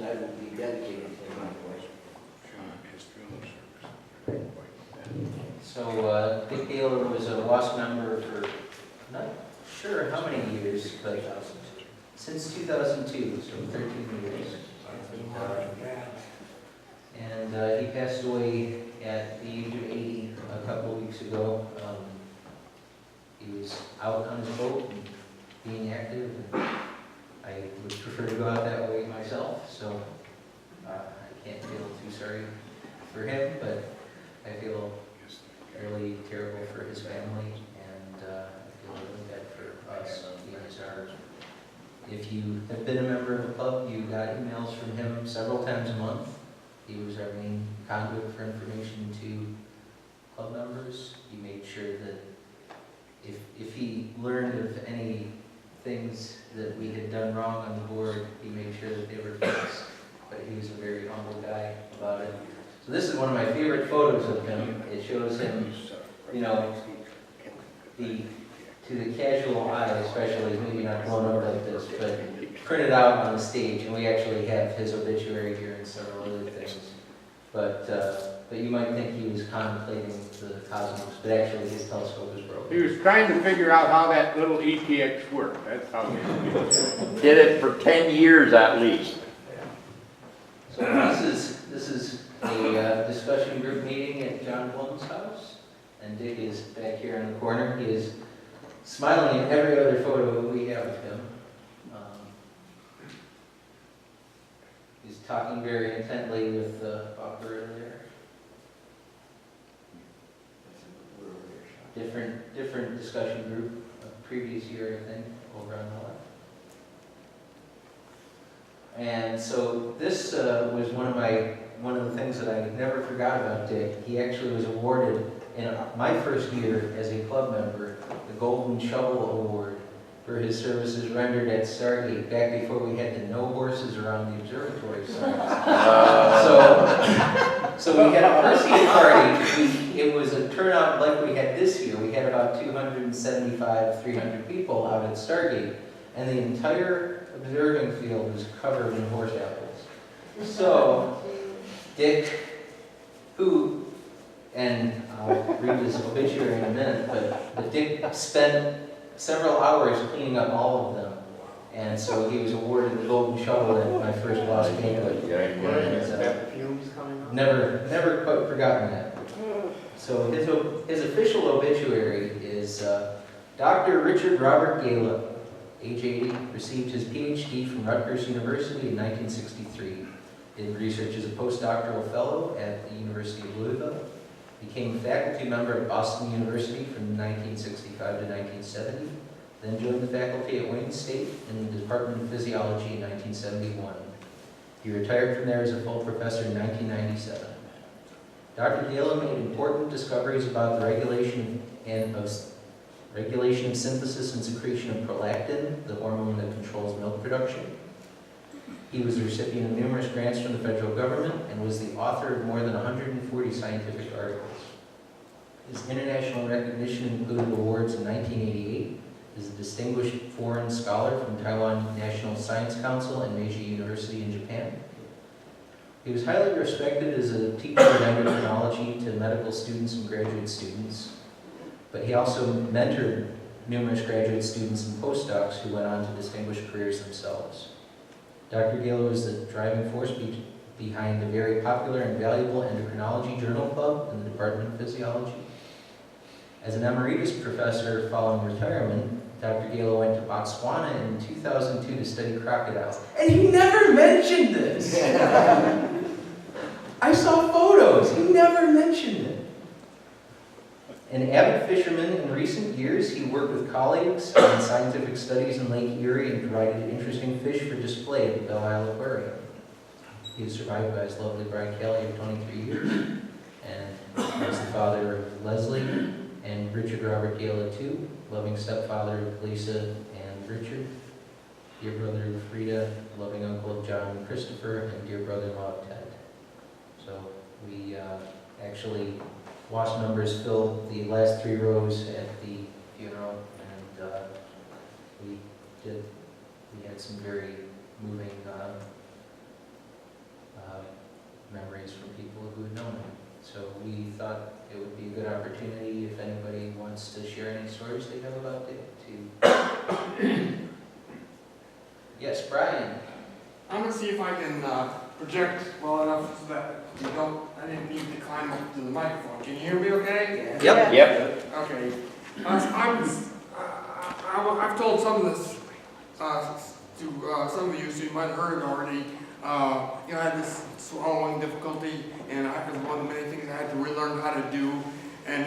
that will be dedicated to him. So Dick Gala was a WASP member for not sure how many years, but since 2002, so 13 years. And he passed away at the age of 80 a couple of weeks ago. He was out on his boat and being active. And I would prefer to go out that way myself, so I can't feel too sorry for him, but I feel really terrible for his family, and I feel really bad for us. He was our, if you have been a member of the club, you got emails from him several times a month. He was our main conduit for information to club members. He made sure that if he learned of any things that we had done wrong on the board, he made sure that they were fixed. But he was a very humble guy about it. So this is one of my favorite photos of him. It shows him, you know, to the casual eye especially, maybe not blown up like this, but printed out on the stage, and we actually have his obituary here and several other things. But you might think he was contemplating the cosmos, but actually his telescope was broken. He was trying to figure out how that little ETX worked. That's how he Did it for 10 years at least. So this is a discussion group meeting at John Blum's house, and Dick is back here in the corner. He is smiling at every other photo we have of him. He's talking very intently with the operator there. Different discussion group of previous year, I think, over on the left. And so this was one of the things that I never forgot about Dick. He actually was awarded in my first year as a club member the Golden Shovel Award for his services rendered at Stargate back before we had the no horses around the observatory signs. So we had a Perseid party. It was a turnout like we had this year. We had about 275, 300 people out at Stargate, and the entire observing field was covered in horse apples. So Dick, who, and I'll read his obituary in a minute, but Dick spent several hours cleaning up all of them. And so he was awarded the Golden Shovel at my first WASP banquet. Never quite forgotten that. So his official obituary is Dr. Richard Robert Gala, age 80, received his PhD from Rutgers University in 1963. Did research as a postdoctoral fellow at the University of Louisville. Became a faculty member at Boston University from 1965 to 1970. Then joined the faculty at Wayne State in the Department of Physiology in 1971. He retired from there as a full professor in 1997. Dr. Gala made important discoveries about the regulation of synthesis and secretion of prolactin, the hormone that controls milk production. He was the recipient of numerous grants from the federal government and was the author of more than 140 scientific articles. His international recognition included awards in 1988 as a distinguished foreign scholar from Taiwan National Science Council and Meiji University in Japan. He was highly respected as a teacher of endocrinology to medical students and graduate students, but he also mentored numerous graduate students and postdocs who went on to distinguished careers themselves. Dr. Gala was the driving force behind the very popular and valuable Endocrinology Journal Club in the Department of Physiology. As an emeritus professor following retirement, Dr. Gala went to Botswana in 2002 to study crocodiles. And he never mentioned this! I saw photos, he never mentioned it. An avid fisherman in recent years, he worked with colleagues on scientific studies in Lake Erie and provided interesting fish for display at the Belle Isle Aquarium. He was survived by his lovely bride Kelly of 23 years, and was the father of Leslie and Richard Robert Gala II, loving stepfather of Lisa and Richard, dear brother of Frida, loving uncle of John and Christopher, and dear brother-in-law of Ted. So we actually, WASP members filled the last 3 rows at the funeral, and we had some very moving memories from people who had known him. So we thought it would be a good opportunity if anybody wants to share any stories they have about Dick to. Yes, Brian. I'm gonna see if I can project well enough so that I didn't need to climb up to the microphone. Can you hear me okay? Yep. Yep. Okay. I've told some of this to some of you, so you might have heard it already. I had this swallowing difficulty, and it was one of the many things I had to relearn how to do. And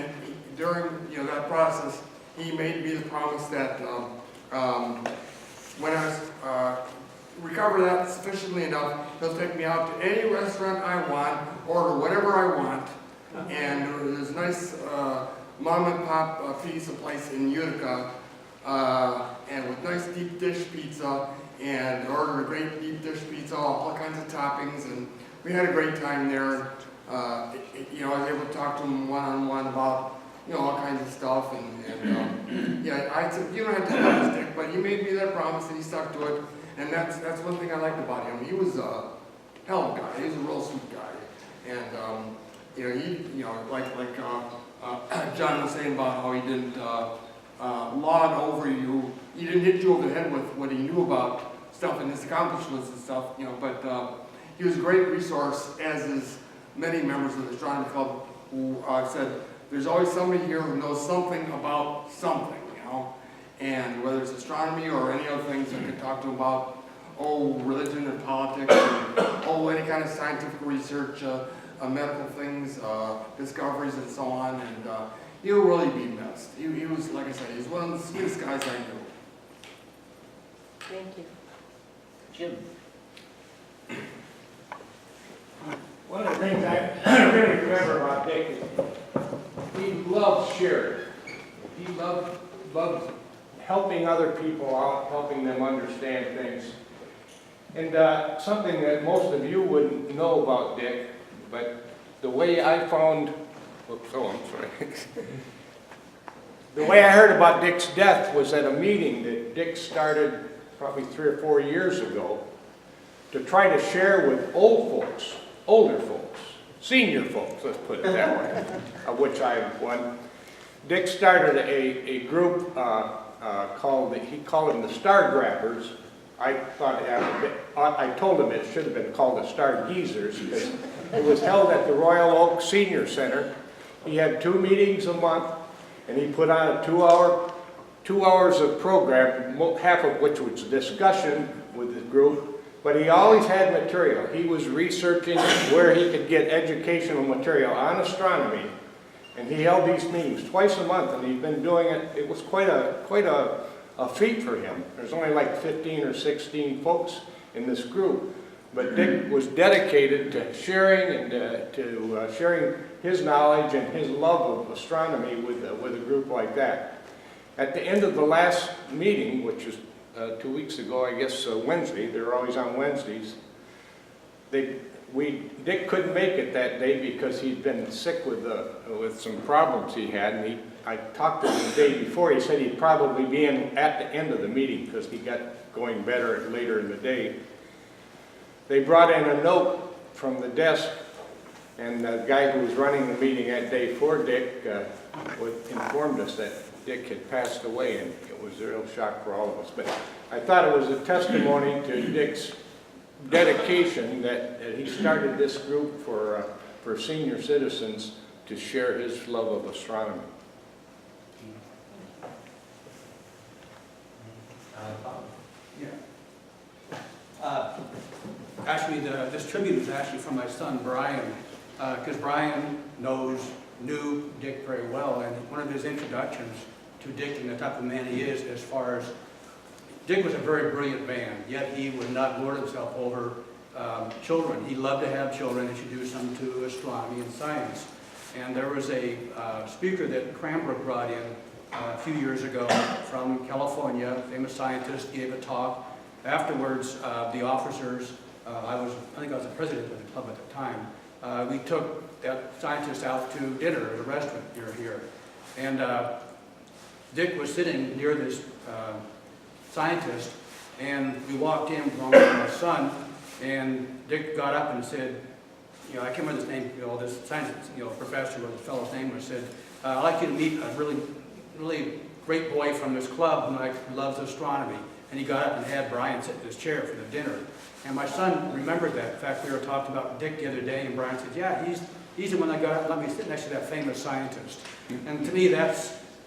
during that process, he made me the promise that when I recover that sufficiently enough, he'll take me out to any restaurant I want, order whatever I want, and there's a nice mom and pop pizza place in Utica, and with nice deep dish pizza, and ordered a great deep dish pizza, all kinds of toppings, and we had a great time there. I was able to talk to him one-on-one about all kinds of stuff, and I said, you don't have to have this, Dick, but he made me that promise, and he stuck to it. And that's one thing I liked about him. He was a hell of a guy. He was a real sweet guy. And like John was saying about how he didn't laud over you. He didn't hit you over the head with what he knew about stuff and his accomplishments and stuff. But he was a great resource, as is many members of the astronomy club who said, there's always somebody here who knows something about something. And whether it's astronomy or any other things, I could talk to him about, religion and politics, and, any kind of scientific research, medical things, discoveries and so on, and he'll really be missed. He was, like I said, he's one of the sweetest guys I knew. Thank you. Jim. One of the things I really remember about Dick is he loved sharing. He loved helping other people out, helping them understand things. And something that most of you wouldn't know about Dick, but the way I found, I'm sorry. The way I heard about Dick's death was at a meeting that Dick started probably 3 or 4 years ago to try to share with older folks, senior folks, let's put it that way, of which I am one. Dick started a group he called them the Star Grabbers. I told him it should have been called the Star Geezers, because it was held at the Royal Oak Senior Center. He had 2 meetings a month, and he put on a 2 hours of program, half of which was discussion with the group, but he always had material. He was researching where he could get educational material on astronomy. And he held these meetings twice a month, and he'd been doing it. It was quite a feat for him. There's only like 15 or 16 folks in this group, but Dick was dedicated to sharing and to sharing his knowledge and his love of astronomy with a group like that. At the end of the last meeting, which was 2 weeks ago, I guess Wednesday. They're always on Wednesdays. Dick couldn't make it that day because he'd been sick with some problems he had, and I talked to him the day before. He said he'd probably be in at the end of the meeting because he got going better later in the day. They brought in a note from the desk, and the guy who was running the meeting that day for Dick informed us that Dick had passed away, and it was a real shock for all of us. But I thought it was a testimony to Dick's dedication that he started this group for senior citizens to share his love of astronomy. Actually, this tribute is actually from my son, Brian, because Brian knew Dick very well, and one of his introductions to Dick and the type of man he is, as far as Dick was a very brilliant man, yet he would not lord himself over children. He loved to have children, introduce them to astronomy and science. And there was a speaker that Cranbrook brought in a few years ago from California, a famous scientist, gave a talk. Afterwards, the officers, I think I was the president of the club at the time, we took that scientist out to dinner at a restaurant near here. And Dick was sitting near this scientist, and we walked in along with my son, and Dick got up and said, I can't remember his name, this science, professor, what the fellow's name was, said, I'd like you to meet a really great boy from this club who loves astronomy. And he got up and had Brian sit in his chair for the dinner. And my son remembered that. In fact, we were talking about Dick the other day, and Brian said, yeah, he's the one that got up and let me sit next to that famous scientist. And to me, that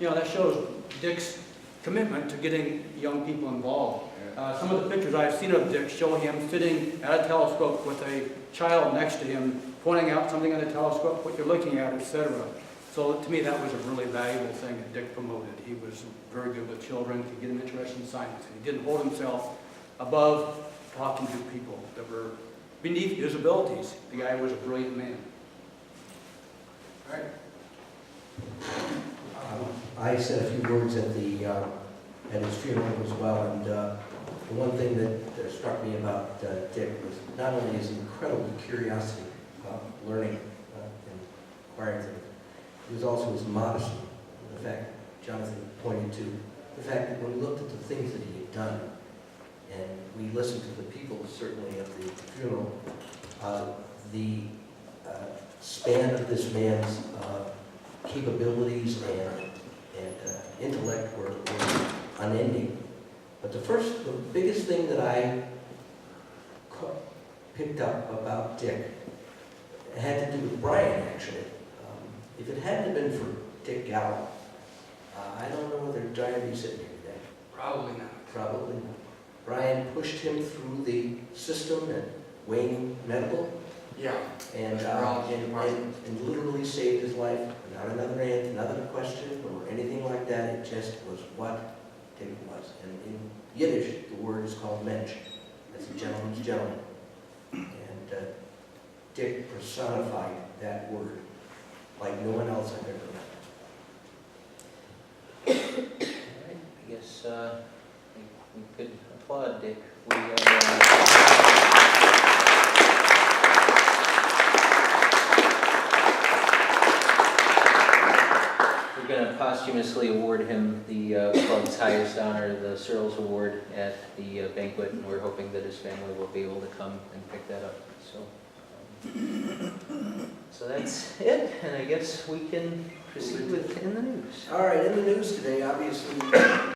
shows Dick's commitment to getting young people involved. Some of the pictures I've seen of Dick show him sitting at a telescope with a child next to him, pointing out something on the telescope, what you're looking at, etc. So to me, that was a really valuable thing that Dick promoted. He was very good with children, could get them interested in science, and he didn't hold himself above talking to people that were beneath his abilities. The guy was a brilliant man. All right. I said a few words at his funeral as well, and the one thing that struck me about Dick was not only his incredible curiosity about learning and acquiring things, it was also his modesty. The fact Jonathan pointed to, the fact that when we looked at the things that he had done, and we listened to the people certainly at the funeral, the span of this man's capabilities and intellect were unending. But the biggest thing that I picked up about Dick had to do with Brian, actually. If it hadn't been for Dick Gala, I don't know whether Brian would be sitting here today. Probably not. Probably not. Brian pushed him through the system at Wayne Medical, Yeah. and literally saved his life. Not another question or anything like that. It just was what Dick was. And in Yiddish, the word is called mensch. That's a gentleman's gentleman. And Dick personified that word like no one else I've ever met. All right, I guess we could applaud Dick. We're going to posthumously award him the club's highest honor, the Searles Award, at the banquet, and we're hoping that his family will be able to come and pick that up. So that's it, and I guess we can proceed with In the News. All right, in the news today, obviously,